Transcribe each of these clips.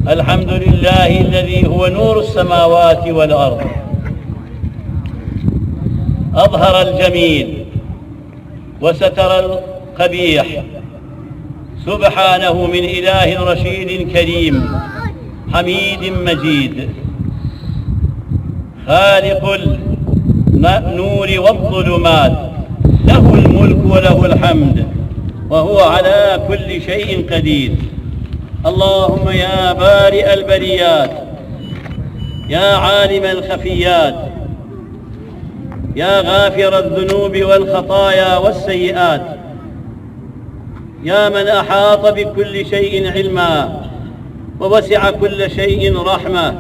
الحمد لله الذي هو نور السماوات والأرض، أظهر الجميل وستر القبيح، سبحانه من إله رشيد كريم حميد مجيد، خالق النور والظلمات، له الملك وله الحمد، وهو على كل شيء قدير. اللهم يا بارئ البريات، يا عالم الخفيات، يا غافر الذنوب والخطايا والسيئات، يا من أحاط بكل شيء علما ووسع كل شيء رحمة،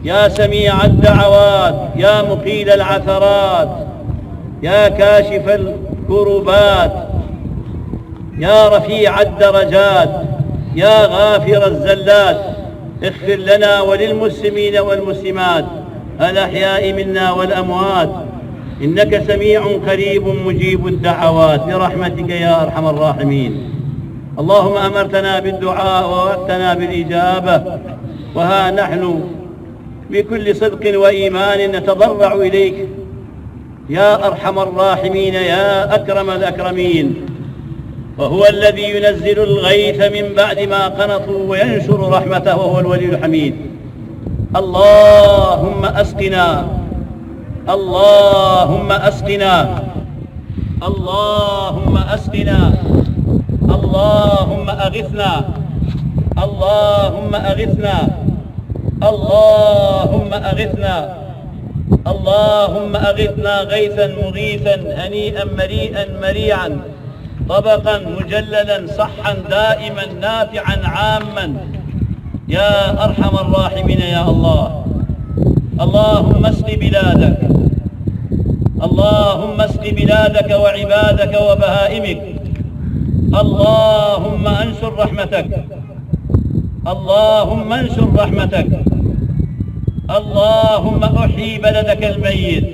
يا سميع الدعوات، يا مقيل العثرات، يا كاشف الكربات، يا رفيع الدرجات، يا غافر الزلات، اغفر لنا وللمسلمين والمسلمات الأحياء منا والأموات، إنك سميع قريب مجيب الدعوات برحمتك يا أرحم الراحمين. اللهم أمرتنا بالدعاء ووعدتنا بالإجابة، وها نحن بكل صدق وإيمان نتضرع إليك يا أرحم الراحمين يا أكرم الأكرمين. وهو الذي ينزل الغيث من بعد ما قنطوا وينشر رحمته وهو الولي الحميد. اللهم أسقنا، اللهم أسقنا، اللهم أسقنا، اللهم أغثنا، اللهم أغثنا، اللهم أغثنا، اللهم أغثنا غيثا مغيثا هنيئا مريئا مريعا طبقا مجللا صحا دائما نافعا عاما يا أرحم الراحمين يا الله. اللهم اسق بلادك، اللهم اسق بلادك وعبادك وبهائمك، اللهم انشر رحمتك، اللهم انشر رحمتك، اللهم احيي بلدك الميت،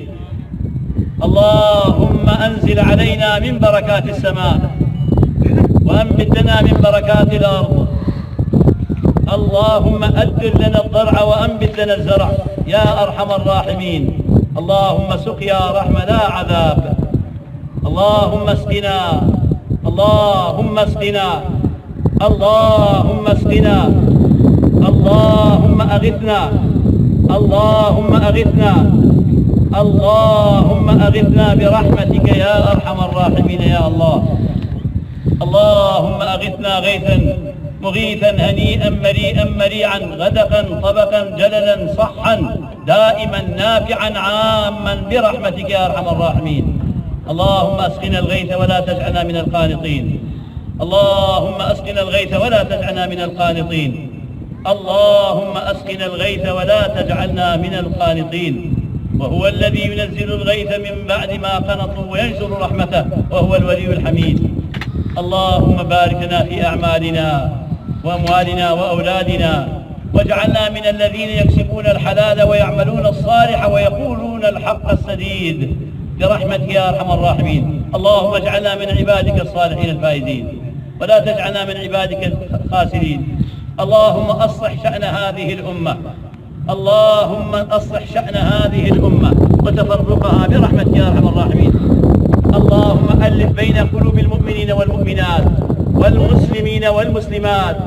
اللهم انزل علينا من بركات السماء وانبت لنا من بركات الارض، اللهم أدر لنا الضرع وأنبت لنا الزرع يا أرحم الراحمين. اللهم سقيا رحمة لا عذاب. اللهم اسقنا، اللهم اسقنا، اللهم اسقنا، اللهم أغثنا، اللهم أغثنا، اللهم أغثنا برحمتك يا أرحم الراحمين يا الله. اللهم أغثنا غيثا مغيثا هنيئا مريئا مريعا غدقا طبقا جللا صحا دائما نافعا عاما برحمتك يا أرحم الراحمين. اللهم أسقنا الغيث ولا تجعلنا من القانطين، اللهم أسقنا الغيث ولا تجعلنا من القانطين، اللهم أسقنا الغيث ولا تجعلنا من القانطين. وهو الذي ينزل الغيث من بعد ما قنطوا وينشر رحمته وهو الولي الحميد. اللهم بارك لنا في أعمالنا وأموالنا وأولادنا، واجعلنا من الذين يكسبون الحلال ويعملون الصالح ويقولون الحق السديد برحمتك يا أرحم الراحمين. اللهم اجعلنا من عبادك الصالحين الفائزين، ولا تجعلنا من عبادك الخاسرين. اللهم أصلح شأن هذه الأمة، اللهم أصلح شأن هذه الأمة وتفرقها برحمتك يا أرحم الراحمين. اللهم ألف بين قلوب المؤمنين والمؤمنات والمسلمين والمسلمات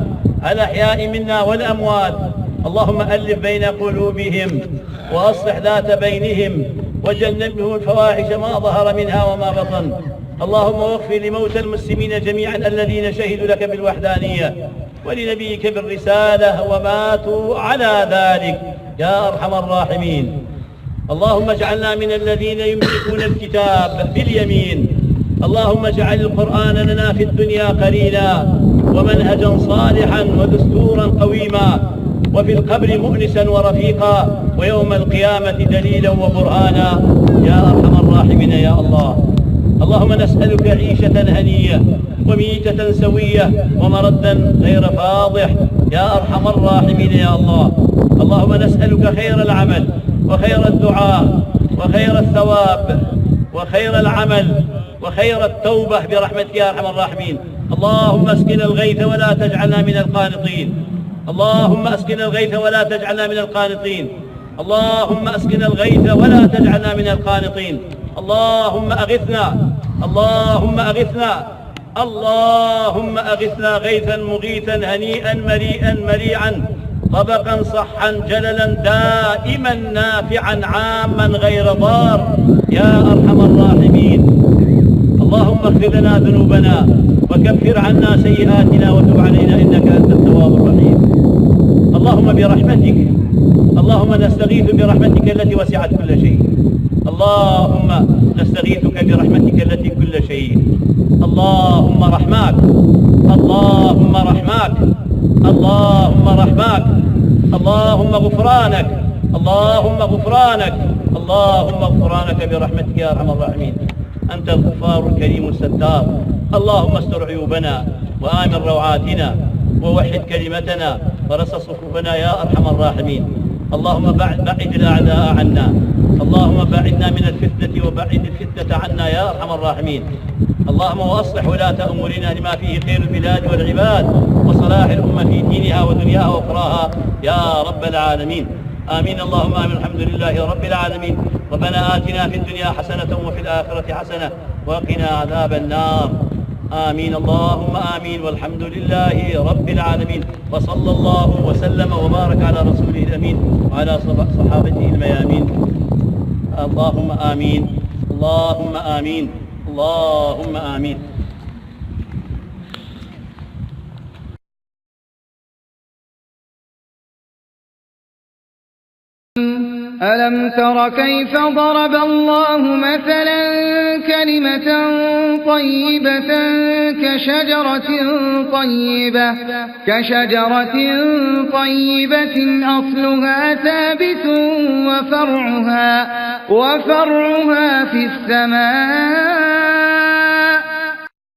الأحياء منا والأموات. اللهم ألف بين قلوبهم وأصلح ذات بينهم وجنبهم الفواحش ما ظهر منها وما بطن. اللهم واغفر لموتى المسلمين جميعا الذين شهدوا لك بالوحدانية ولنبيك بالرسالة وماتوا على ذلك يا أرحم الراحمين. اللهم اجعلنا من الذين يمسكون الكتاب باليمين. اللهم اجعل القرآن لنا في الدنيا قرينا ومنهجا صالحا ودستورا قويما، وفي القبر مؤنسا ورفيقا، ويوم القيامة دليلا وبرهانا يا أرحم الراحمين يا الله. اللهم نسألك عيشة هنية وميتة سوية ومردا غير فاضح يا أرحم الراحمين يا الله. اللهم نسألك خير العمل وخير الدعاء وخير الثواب وخير العمل وخير التوبة برحمتك يا أرحم الراحمين. اللهم اسقنا الغيث ولا تجعلنا من القانطين، اللهم أسقنا الغيث ولا تجعلنا من القانطين. اللهم أسقنا الغيث ولا تجعلنا من القانطين. اللهم أغثنا، اللهم أغثنا، اللهم أغثنا غيثا مغيثا هنيئا مريئا مريعا طبقا صحا جللا دائما نافعا عاما غير ضار يا أرحم الراحمين. اللهم اغفر لنا ذنوبنا وكفر عنا سيئاتنا وتب علينا إنك أنت التواب الرحيم. اللهم برحمتك، اللهم نستغيث برحمتك التي وسعت كل شيء. اللهم نستغيثك برحمتك التي كل شيء. اللهم رحماك، اللهم رحماك، اللهم رحماك، اللهم غفرانك، اللهم غفرانك، اللهم غفرانك برحمتك يا أرحم الراحمين. أنت الغفار الكريم الستار. اللهم استر عيوبنا وآمن روعاتنا ووحد كلمتنا ورص صفوفنا يا أرحم الراحمين. اللهم بعد الأعداء عنا، اللهم باعدنا من الفتنة وبعد الفتنة عنا يا أرحم الراحمين. اللهم وأصلح ولاة أمورنا لما فيه خير البلاد والعباد وصلاح الأمة في دينها ودنياها وأخراها يا رب العالمين. آمين اللهم آمين. الحمد لله رب العالمين. ربنا آتنا في الدنيا حسنة وفي الآخرة حسنة وقنا عذاب النار. آمين اللهم آمين. والحمد لله رب العالمين. وصلى الله وسلم وبارك على رسوله الأمين وعلى صحابته الميامين. اللهم آمين، اللهم آمين، اللهم آمين. ألم تر كيف ضرب الله مثلا كلمة طيبة كشجرة طيبة أصلها ثابت وفرعها في السماء